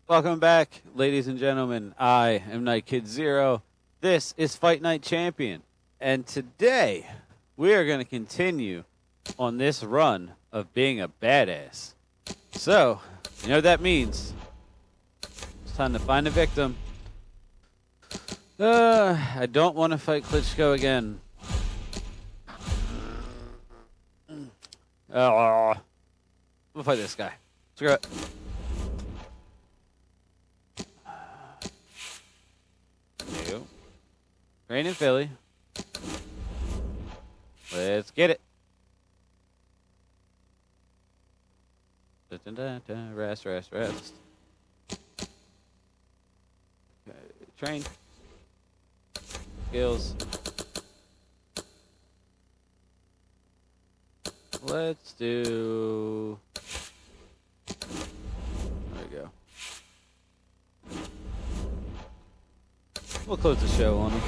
Welcome back, ladies and gentlemen. I am Night Kid Zero. This is Fight Night Champion. And today, we are going to continue on this run of being a badass. So, you know what that means. It's time to find a victim. I don't want to fight Klitschko again. We'll fight this guy. Screw it. New. Train in Philly. Let's get it. Rest. Okay. Train. Skills. Let's do... There we go. We'll close the show on him.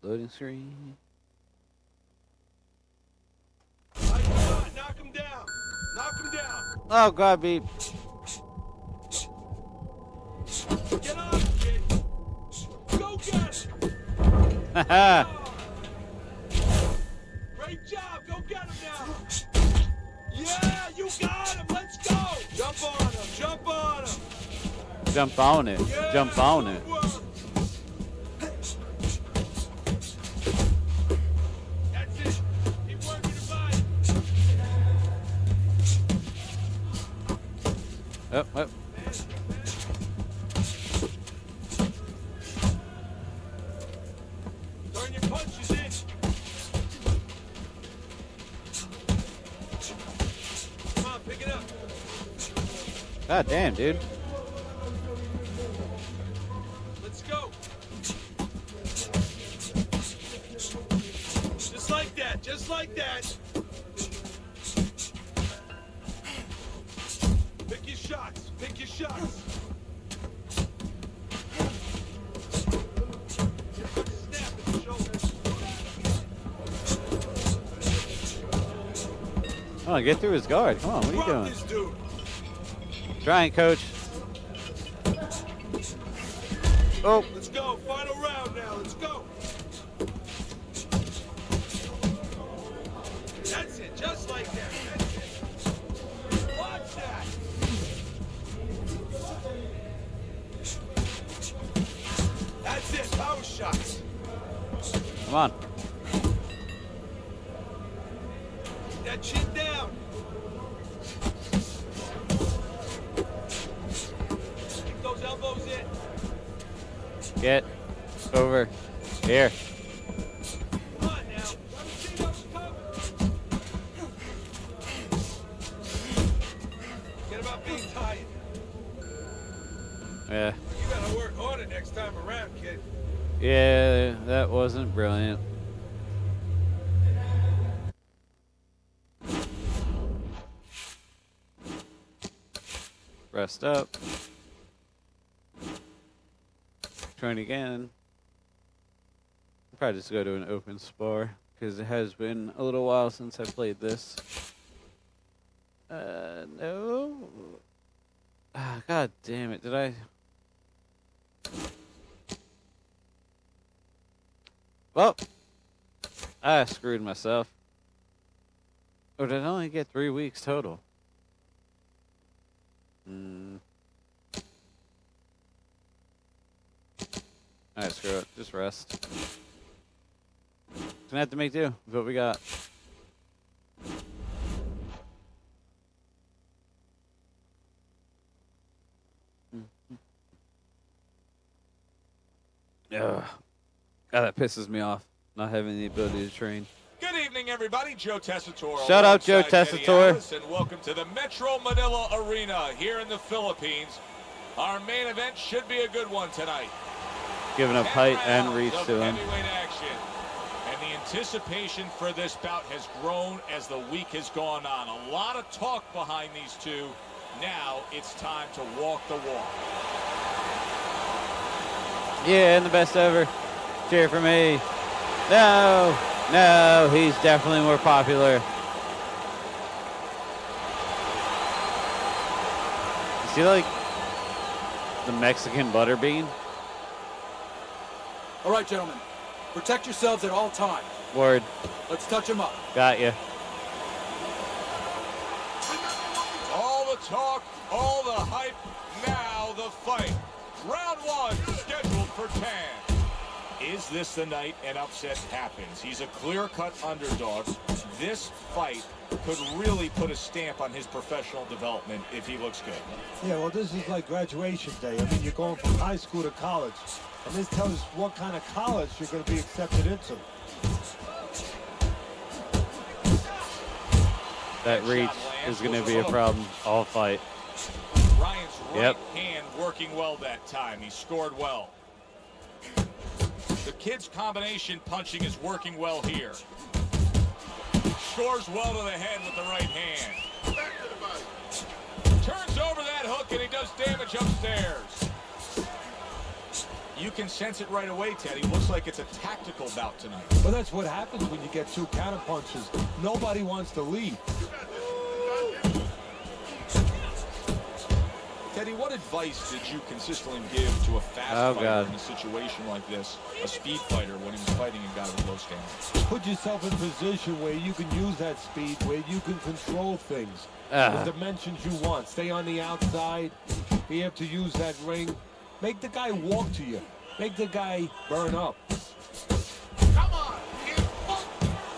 Loading screen. Knock him down. Knock him down. Oh, God, beep. Get on, kid. Go get him. Haha. Great job. Go get him now. Yeah, you got him. Let's go. Jump on him. Jump on him. Jump on it. Yeah, Jump on it. good work. That's it. Keep working the body. Up. Turn your punches in. Come on, pick it up. God damn, dude. Let's go. Just like that. Just like that. Pick your shots. Pick your shots. Snap at the shoulders. Oh, get through his guard. Come on, what are you Drop doing? this dude. Trying, coach. Oh, Let's go. Final round now. Let's go. That's it. Just like that. That's it. Watch that. That's it. Power shots. come on. Keep that chin down. Keep those elbows in. Get over here. Come on now. Let me see those covers. Get about being tired. Yeah. You gotta work harder next time around, kid. Yeah, that wasn't brilliant. Rest up. Trying again. I'll probably just go to an open spar because it has been a little while since I played this. No. Ah, God damn it. Did I? Well, I screwed myself. Or did I only get 3 weeks total? Alright, screw it. Just rest. Gonna have to make do with what we got. Ugh. God, that pisses me off, not having the ability to train. Good evening, everybody. Joe Tessitore. Shout out Joe alongside Teddy Tessitore. Atlas, and welcome to the Metro Manila Arena here in the Philippines. Our main event should be a good one tonight. Giving up 10 height and rounds reach of to him. heavyweight action. And the anticipation for this bout has grown as the week has gone on. A lot of talk behind these two. Now it's time to walk the walk. Yeah, and the best ever. Cheer for me. No, he's definitely more popular. Is he like the Mexican butterbean? All right, gentlemen. Protect yourselves at all times. Word. Let's touch him up. Got you. All the talk, all the hype, now the fight. Round 1 scheduled for 10. Is this the night an upset happens? He's a clear-cut underdog. This fight could really put a stamp on his professional development if he looks good. Yeah, well, this is like graduation day. I mean, you're going from high school to college. And this tells us what kind of college you're going to be accepted into. That reach is going to be a problem all fight. Ryan's right hand working well that time. He scored well. The kid's combination punching is working well here. Scores well to the head with the right hand. Turns over that hook and he does damage upstairs. You can sense it right away, Teddy. Looks like it's a tactical bout tonight. Well, that's what happens when you get 2 counter punches. Nobody wants to lead. Teddy, what advice did you consistently give to a fast fighter in a situation like this, a speed fighter, when he was fighting a guy with low stamina? Put yourself in a position where you can use that speed, where you can control things. The dimensions you want. Stay on the outside. Be able to use that ring. Make the guy walk to you. Make the guy burn up. Come on, kid.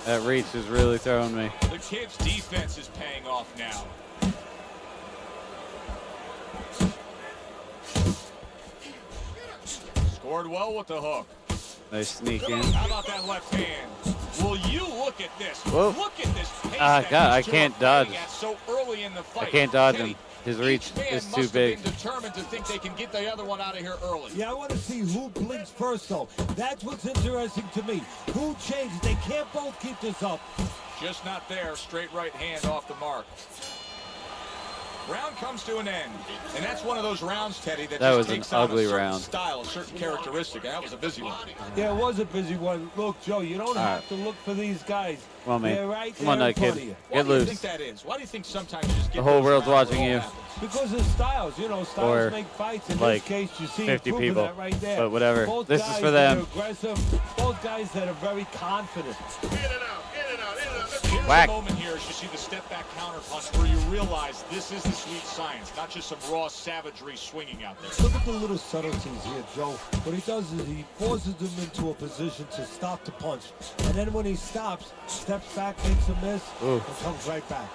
That reach is really throwing me. The kid's defense is paying off now. Scored well with the hook. Nice sneak in. How about that left hand? Will you look at this? Whoa. Look at this pace God, I can't dodge. so early in the fight. I can't dodge Teddy, him. His reach is too big. Been determined to think they can get the other one out of here early. Yeah, I want to see who blinks first, though. That's what's interesting to me. Who changes? They can't both keep this up. Just not there. Straight right hand off the mark. Round comes to an end, and that's one of those rounds, Teddy, that was just an takes out ugly a certain round. style, a certain characteristic, and that was a busy one. Yeah, it was a busy one. Look, Joe, you don't have to look for these guys. Come on, man. They're right Come on, there in that front kid. of you. Why Get do you loose. think that is? Why do you think sometimes you just get The whole those world's rounds watching where it you. all happens? Because of styles, you know, styles Or, make fights. In like, this case, you see 50 proof of people. that right there. But whatever. Both This is guys for that them. are aggressive. Both guys that are very confident. Get it out, get it out, get it out. Let's Here's Whack. the moment here as you see the step back counter punch where you realize this is the sweet science, not just some raw savagery swinging out there. Look at the little subtleties here, Joe. What he does is he forces them into a position to stop the punch. And then when he stops, steps back, makes a miss, and comes right back.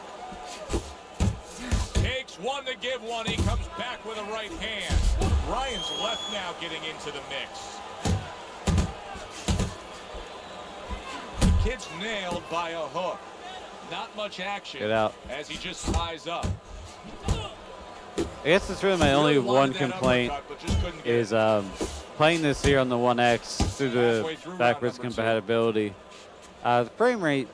Takes one to give one. He comes back with a right hand. Ryan's left now getting into the mix. The kid's nailed by a hook. Not much action. Get out. As he just ties up. I guess it's really my only one complaint is playing this here on the 1X through the backwards compatibility. The frame rate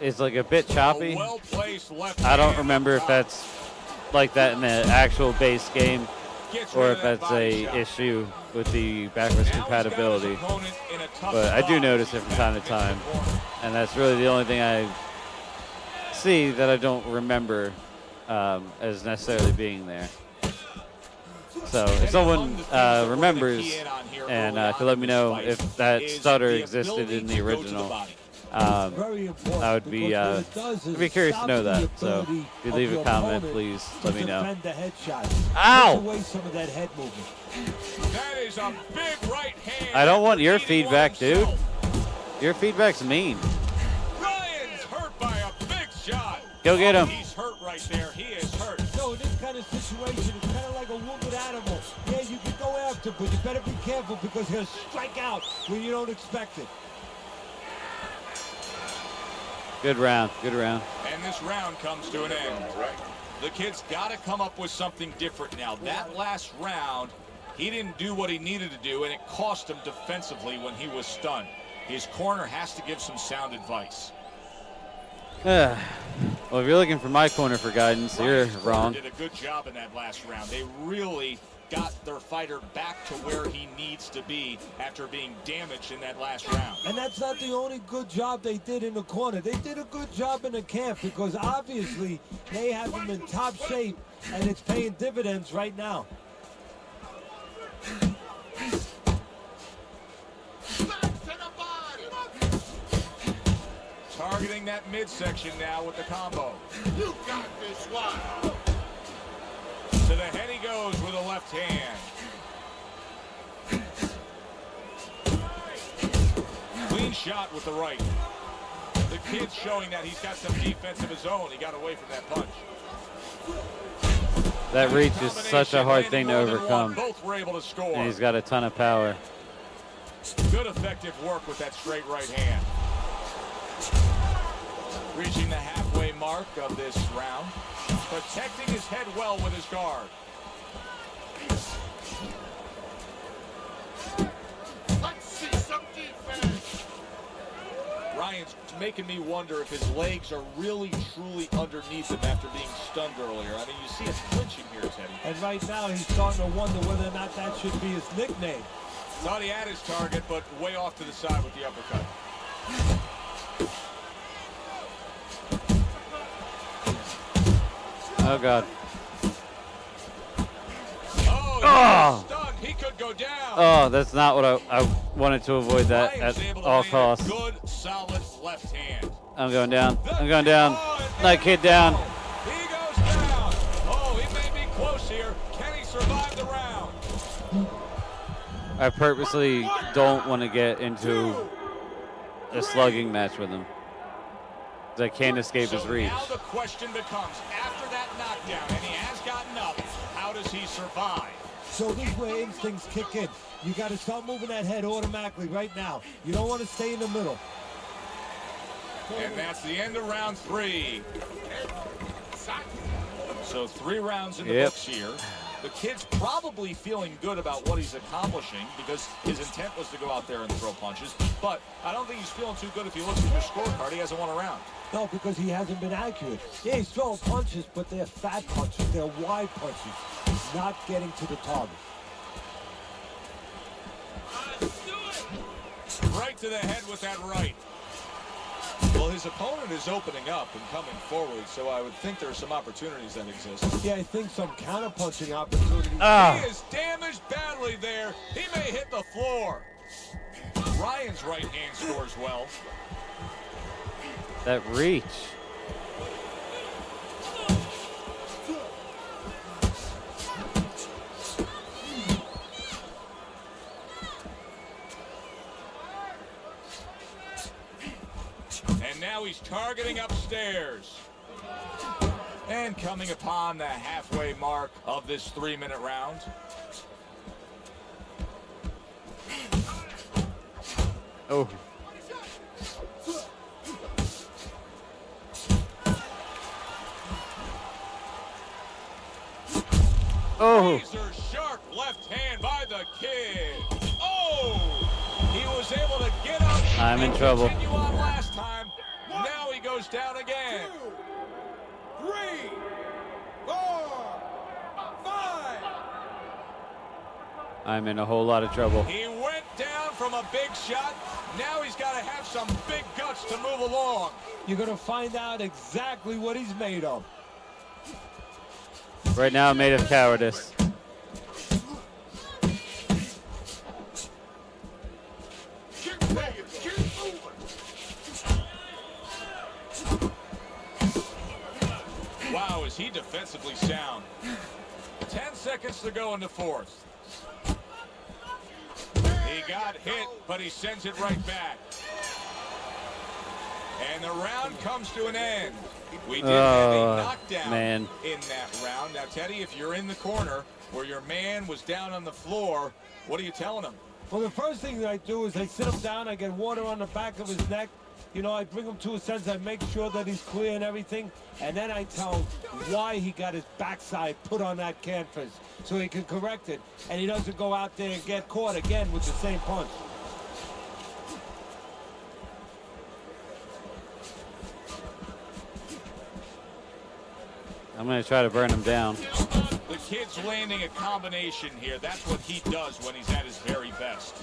is like a bit choppy. I don't remember if that's like that in the actual base game or if that's a issue with the backwards compatibility. But I do notice it from time to time, and that's really the only thing I see that I don't remember as necessarily being there. So if someone remembers and could let me know if that stutter existed in the original, I would be I'd be curious to know that. So if you leave a comment, please let me know. Ow! That is a big right hand. I don't want your feedback, dude. Your feedback's mean. Ryan's hurt by a big shot. Go get him. He's hurt right there. He is hurt. So in this kind of situation, it's kind of like a wounded animal. Yeah, you can go after, but you better be careful because he'll strike out when you don't expect it. Good round. Good round. And this round comes to an end. The kid's got to come up with something different now. That last round, he didn't do what he needed to do, and it cost him defensively when he was stunned. His corner has to give some sound advice. Well, if you're looking for my corner for guidance, you're wrong. Did a good job in that last round. They really got their fighter back to where he needs to be after being damaged in that last round. And that's not the only good job they did in the corner. They did a good job in the camp because obviously they have him in top shape and it's paying dividends right now. Targeting that midsection now with the combo. You got this one. To the head he goes with a left hand. Clean shot with the right. The kid's showing that he's got some defense of his own. He got away from that punch. That reach is such a hard thing to overcome. Both were able to score. And he's got a ton of power. Good effective work with that straight right hand. Reaching the halfway mark of this round. Protecting his head well with his guard. Let's see some defense. Ryan's making me wonder if his legs are really, truly underneath him after being stunned earlier. I mean, you see it flinching here, Teddy. And right now he's starting to wonder whether or not that should be his nickname. Thought he had his target, but way off to the side with the uppercut. Oh, God. Oh, stunned. He could go down. Oh, that's not what I wanted to avoid that Ryan's at able to all land a costs. Good, solid left hand. I'm going down. I'm going down. Night Kid down. He goes down. Oh, he may be close here. Can he survive the round? I purposely don't want to get into a slugging match with him. I can't escape his reach. Now the question becomes, after that knockdown, and he has gotten up, how does he survive? So this is where instincts kick in. You got to start moving that head automatically right now. You don't want to stay in the middle. And that's the end of round 3. So 3 rounds in the books here. The kid's probably feeling good about what he's accomplishing because his intent was to go out there and throw punches. But I don't think he's feeling too good if he looks at your scorecard. He hasn't won a round. No, because he hasn't been accurate. Yeah, he's throwing punches, but they're fat punches. They're wide punches. He's not getting to the target. Right to the head with that right. Well, his opponent is opening up and coming forward, so I would think there are some opportunities that exist. Yeah, I think some counter-punching opportunities. He is damaged badly there. He may hit the floor. Ryan's right hand scores well. That reach. And now he's targeting upstairs. And coming upon the halfway mark of this 3-minute round. Oh. Oh. Razor sharp left hand by the kid. Oh! He was able to get up. I'm in trouble. Continue on last time. Now he goes down again. 2, 3, 4, 5. I'm in a whole lot of trouble. He went down from a big shot. Now he's got to have some big guts to move along. You're going to find out exactly what he's made of. Right now I'm made of cowardice. Keep playing, keep moving. Wow, is he defensively sound. 10 seconds to go in the 4th. He got hit, but he sends it right back. And the round comes to an end. We did have a knockdown in that round. Now, Teddy, if you're in the corner where your man was down on the floor, what are you telling him? Well, the first thing that I do is I sit him down, I get water on the back of his neck. You know, I bring him to a sense, I make sure that he's clear and everything, and then I tell him why he got his backside put on that canvas so he can correct it, and he doesn't go out there and get caught again with the same punch. I'm going to try to burn him down. The kid's landing a combination here. That's what he does when he's at his very best.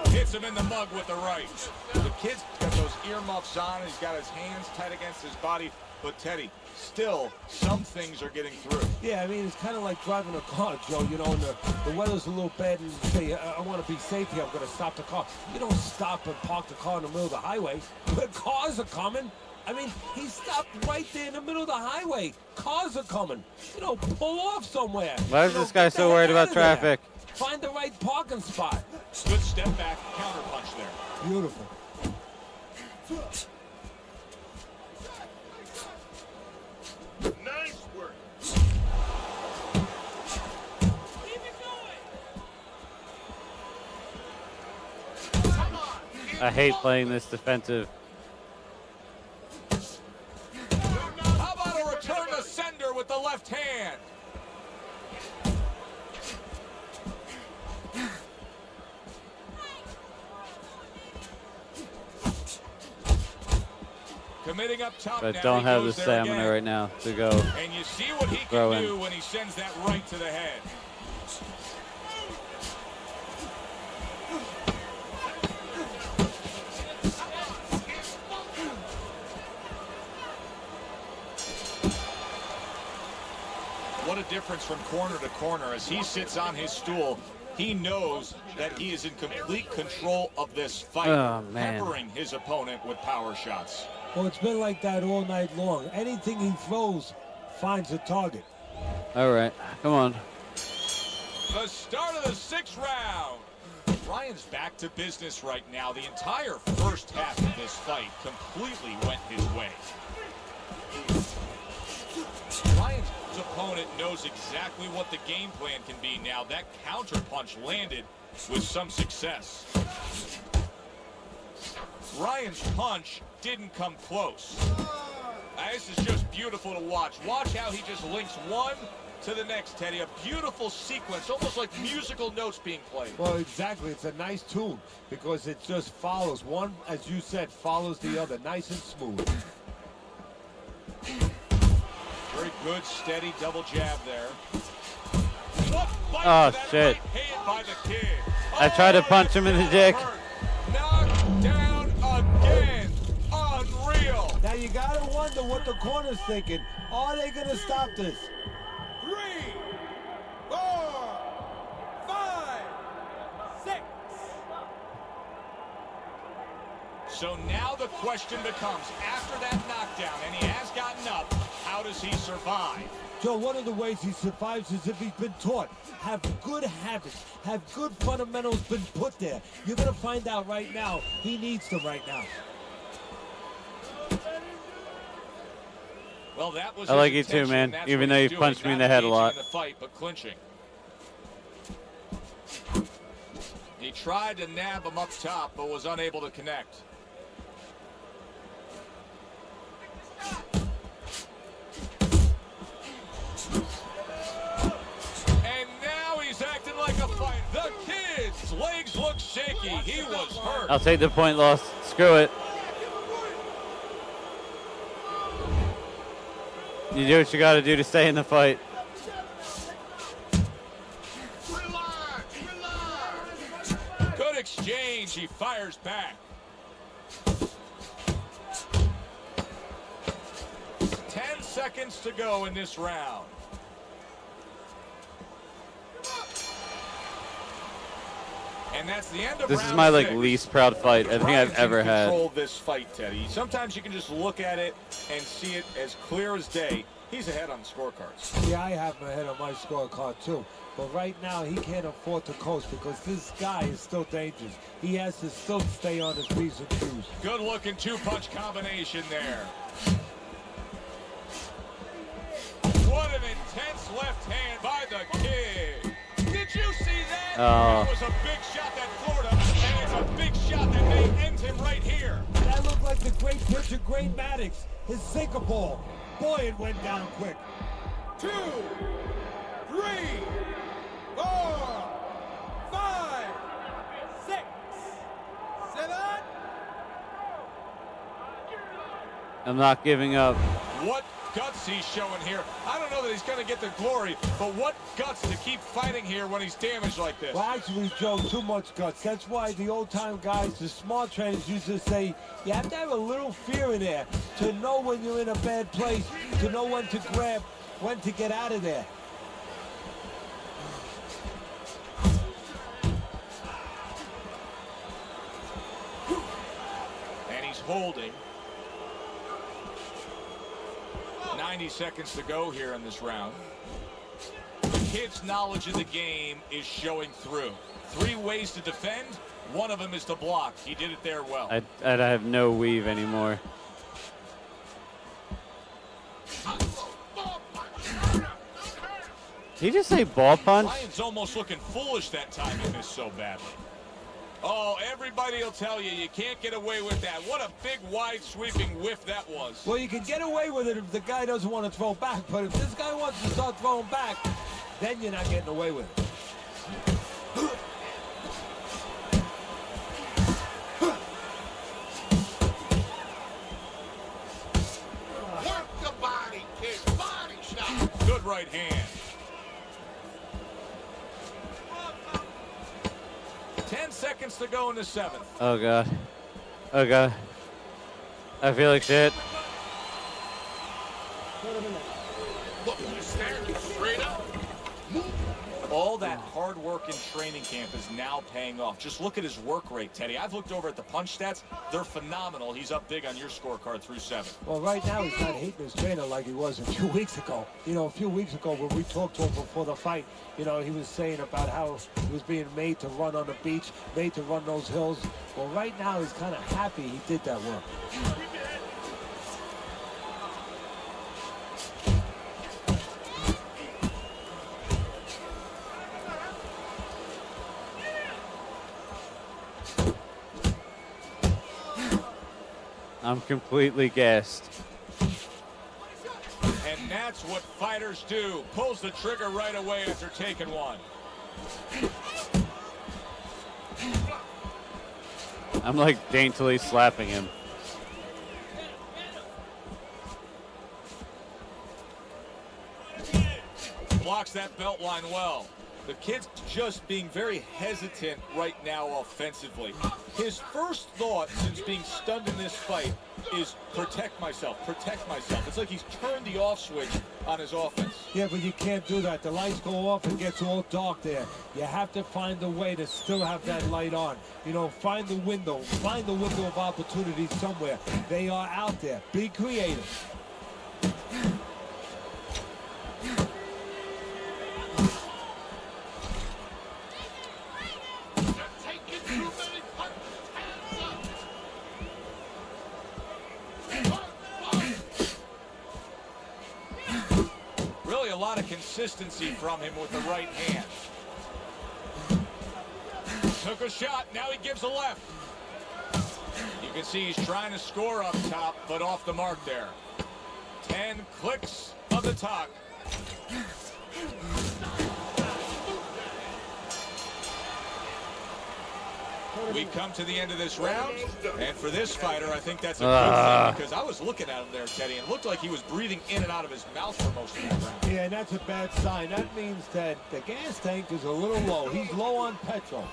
Hits him in the mug with the right. The kid's got those earmuffs on. He's got his hands tight against his body. But, Teddy, still, some things are getting through. Yeah, I mean, it's kind of like driving a car, Joe. You know, and the weather's a little bad, and you say, I want to be safe here. I'm going to stop the car. You don't stop and park the car in the middle of the highway. But cars are coming. I mean, he stopped right there in the middle of the highway. Cars are coming. You know, pull off somewhere. Why is this guy so worried about traffic? Find the right parking spot. Good step back, counter punch there. Beautiful. Nice work. Keep it going. Come on. I hate playing this defensive. How about a return to sender with the left hand? Committing up top But now, don't he have the goes there stamina again. right now to go. And you see what he throw can in. do when he sends that right to the head. What a difference from corner to corner. As he sits on his stool, he knows that he is in complete control of this fight, Oh, man. peppering his opponent with power shots. Well, it's been like that all night long. Anything he throws finds a target. All right, come on. The start of the 6th round. Ryan's back to business right now. The entire first half of this fight completely went his way. Ryan's opponent knows exactly what the game plan can be now. That counter punch landed with some success. Ryan's punch didn't come close. This is just beautiful to watch. Watch how he just links one to the next, Teddy. A beautiful sequence, almost like musical notes being played. Well, exactly. It's a nice tune because it just follows. One, as you said, follows the other. Nice and smooth. Very good, steady double jab there. What fight Oh, to that shit. right hand by the kid. I tried to Oh, punch him in the that dick. hurt. Knocked down again. Unreal. Now you gotta wonder what the corner's thinking. Are they gonna stop this? 3, 4, 5, 6. So now the question becomes, after that knockdown, and he has gotten up, how does he survive? Joe, one of the ways he survives is if he's been taught. Have good habits. Have good fundamentals been put there. You're gonna find out right now. He needs them right now. Well, that was I like his you too, intention. man, That's even what though he's you doing. punched me in Not the head a engaging lot. in the fight, but clinching. He tried to nab him up top, but was unable to connect. And now he's acting like a fight. The kid's legs look shaky. He was hurt. I'll take the point loss. Screw it. You do what you got to do to stay in the fight. Good exchange. He fires back. 10 seconds to go in this round. And that's the end of This is round my like 6. least proud fight I think I've Ryan's ever in had. control of this fight, Teddy. Sometimes you can just look at it and see it as clear as day. He's ahead on the scorecards. Yeah, I have him ahead on my scorecard too. But right now, he can't afford to coast because this guy is still dangerous. He has to still stay on his P's and Q's. Good looking two-punch combination there. What an intense left hand by the kid. Did you see that? Oh. That was a big shot that Florida, and it's a big shot that may end him right here. That looked like the great pitcher, Great Maddox. His sinker ball. Boy, it went down quick. 2, 3, 4, 5, 6, 7. I'm not giving up. What guts he's showing here. I don't know that he's going to get the glory, but what guts to keep fighting here when he's damaged like this. Well, actually, Joe, too much guts. That's why the old-time guys, the smart trainers, used to say you have to have a little fear in there to know when you're in a bad place, to know when to grab, when to get out of there. And he's holding. 90 seconds to go here in this round. The kid's knowledge of the game is showing through. 3 ways to defend. One of them is to block. He did it there well. I have no weave anymore. Did he just say ball punch? Ryan's almost looking foolish that time he missed so badly. Oh, everybody will tell you, you can't get away with that. What a big, wide, sweeping whiff that was. Well, you can get away with it if the guy doesn't want to throw back, but if this guy wants to start throwing back, then you're not getting away with it. Work the body, kid. Body shot. Good right hand. 10 seconds to go in the 7th. Oh god. Oh god. I feel like shit. Look, you stand straight up. All that hard work in training camp is now paying off. Just look at his work rate, Teddy. I've looked over at the punch stats. They're phenomenal. He's up big on your scorecard through 7. Well, right now he's not hating his trainer like he was a few weeks ago. You know, a few weeks ago when we talked to him before the fight, you know, he was saying about how he was being made to run on the beach, made to run those hills. Well, right now he's kind of happy he did that work. I'm completely gassed. And that's what fighters do. Pulls the trigger right away after taking one. I'm like daintily slapping him. Blocks that belt line well. The kid's just being very hesitant right now offensively. His first thought since being stunned in this fight is protect myself, protect myself. It's like he's turned the off switch on his offense. Yeah, but you can't do that. The lights go off and gets all dark there. You have to find a way to still have that light on. You know, find the window of opportunity somewhere. They are out there. Be creative. Really a lot of consistency from him with the right hand. Took a shot, now he gives a left. You can see he's trying to score up top, but off the mark there. 10 clicks of the talk. We come to the end of this round, and for this fighter, I think that's a good thing, because I was looking at him there, Teddy, and it looked like he was breathing in and out of his mouth for most of that round. Yeah, and that's a bad sign. That means that the gas tank is a little low. He's low on petrol.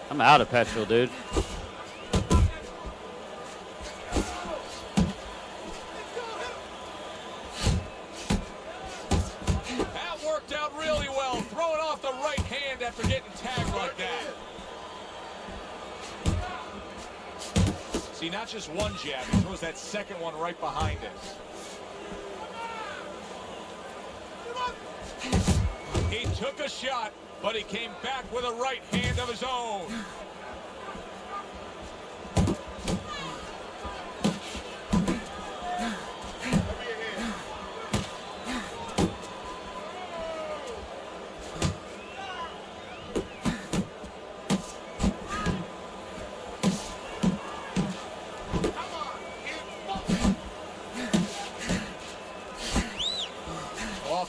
I'm out of petrol, dude. That worked out really well, throwing off the right hand after getting tagged like that. See, not just one jab, he throws that second one right behind it. He took a shot, but he came back with a right hand of his own.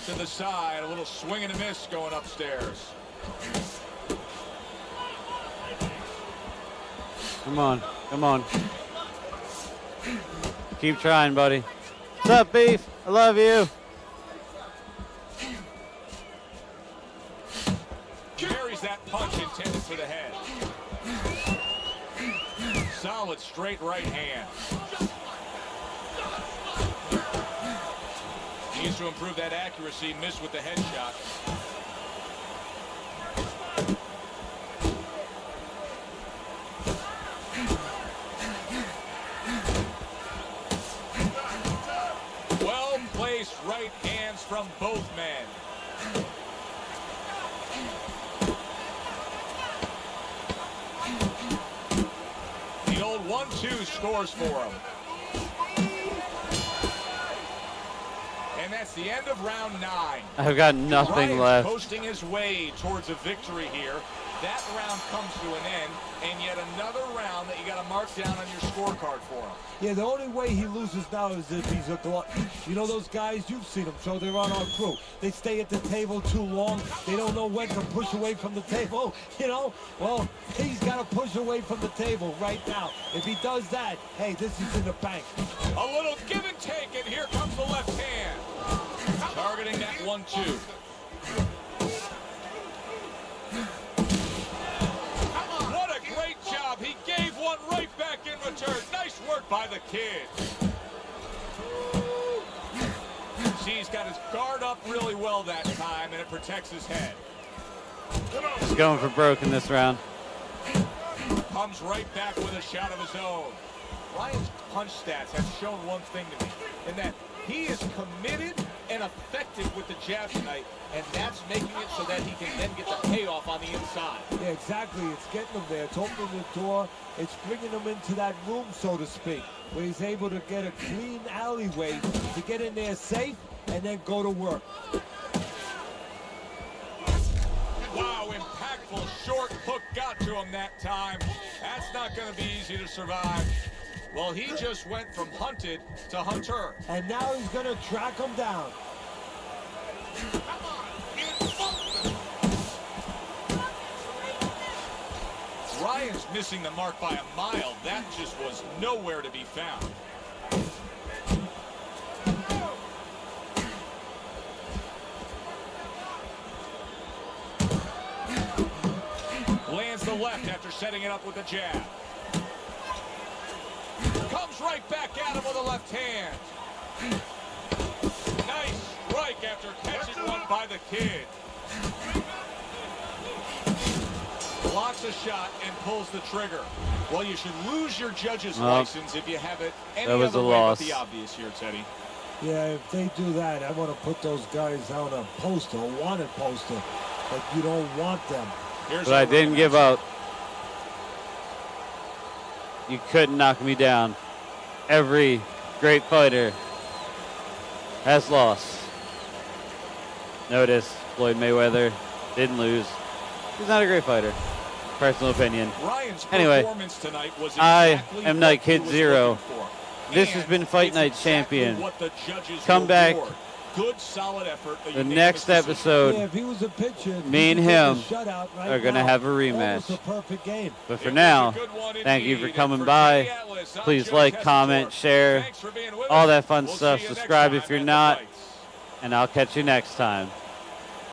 To the side, a little swing and a miss going upstairs. Come on, come on. Keep trying, buddy. What's up, Beef? I love you. Carries that punch intended for the head. Solid straight right hand. Needs to improve that accuracy. Missed with the headshot. Well placed right hands from both men. The old 1-2 scores for him. And that's the end of round 9. I've got nothing Ryan's left. coasting his way towards a victory here. That round comes to an end, and yet another round that you got to mark down on your scorecard for him. Yeah, the only way he loses now is if he's a glutton. You know those guys, you've seen them, so they're on our crew. They stay at the table too long. They don't know when to push away from the table, you know? Well, he's got to push away from the table right now. If he does that, hey, this is in the bank. A little give and take, and here comes the left hand. Targeting that 1-2. What a great job. He gave one right back in return. Nice work by the kid. See, he's got his guard up really well that time, and it protects his head. He's going for broke in this round. Comes right back with a shot of his own. Ryan's punch stats have shown one thing to me, in that he is committed and effective with the jab tonight, and that's making it so that he can then get the payoff on the inside. Yeah, exactly. It's getting him there. It's opening the door. It's bringing him into that room, so to speak, where he's able to get a clean alleyway to get in there safe and then go to work. Wow, impactful short hook got to him that time. That's not going to be easy to survive. Well, he just went from hunted to hunter. And now he's going to track him down. Ryan's missing the mark by a mile. That just was nowhere to be found. Lands the left after setting it up with a jab. Comes right back at him with a left hand. Nice strike after catching one by the kid. Blocks a shot and pulls the trigger. Well, you should lose your judge's license if you have it any other way but the obvious here, Teddy. Yeah, if they do that, I want to put those guys on a poster, a wanted poster, but you don't want them. But I didn't give up. You couldn't knock me down. Every great fighter has lost. Notice Floyd Mayweather didn't lose. He's not a great fighter. Personal opinion. Ryan's anyway, performance tonight was I exactly am Night what Kid he was Zero. looking for. This And has been Fight it's Night exactly Champion. what the judges Come back. reward. Good, solid effort. The next episode, Yeah, if he was a pitcher, me and he could him take a shutout right are going to now. have a Almost rematch. a perfect game. But for It was now, a good one thank you indeed. for And coming for by. Teddy Atlas, I'm Please Joe like, Tessitore. comment, share, Thanks for being with all us. that fun We'll stuff. see you next Subscribe if time you're at the not, fights. and I'll catch you next time.